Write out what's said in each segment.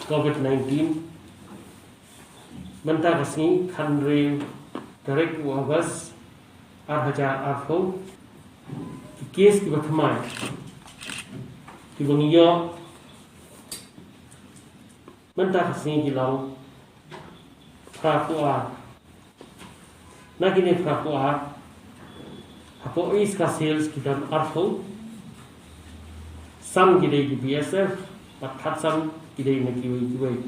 COVID-19 Menta kasih khandre tarik wagas arhaja arfo kes ki bathmai ki bangiyo menta kasih ki long pratua nakini pratua apo is ka sales ki dan arfo sam ki dei ki BSF pat sam ki dei na ki wei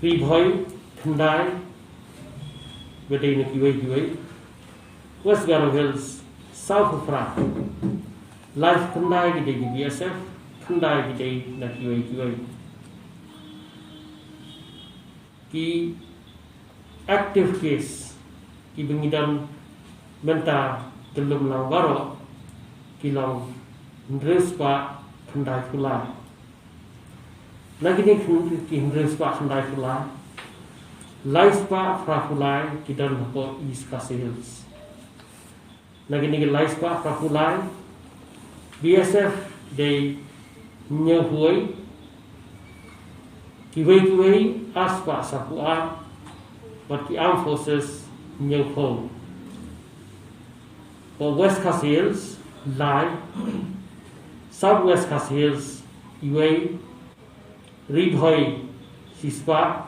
Ribhoi, Thandai, Vedai na kiwai, West Garo Hills, South of Fra, Life Thandai Gidai BSF, Thandai Gidai na kiwai. Ki active case, ki bengidam menta telum lang waro, ki lang ndres pa Thandai Kulai. Lagi ni ki hindres pa Thandai Kulai, Life pa Fra Kulai ki dan po East Hills. Lagi ni Life pa Fra Kulai, BSF day nyahui ki wei as pa sa Kulai, but the armed forces nyahu. For West Hills, Lai, Southwest Hills, Iway. Ribhoi, Sispa,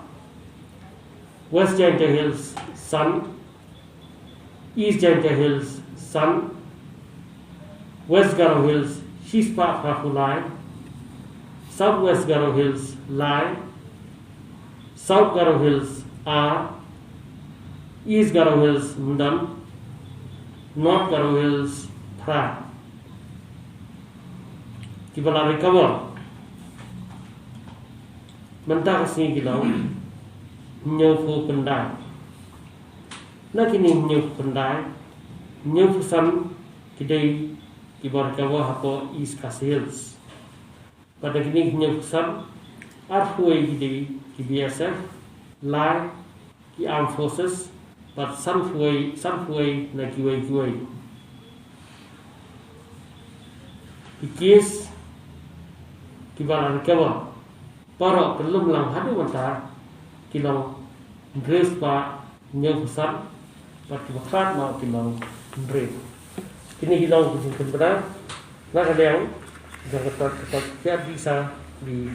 West Giant Hills, Sun, East Giant Hills, Sun, West Garo Hills, Sispa Fakulai, Southwest Garo Hills, Lai, South Garo Hills, R, East Garo Hills, Mundam, North Garo Hills, Pra. Kibala recover. Menta kasih kilau nyofu pendai. Nak ini nyofu pendai, nyofu sam kidai kibar kawa hapo East Hills. Pada kini nyofu sam arhuai kidai ki BSF, Lai ki armed forces, but some fuai na kiwai. Ikis kibar kawa. Para belum lang hadu mata kilang dress pa nyang besar pat bakrat mau kilang dress kini kilang kucing kembara nak ada yang jangan tetap bisa di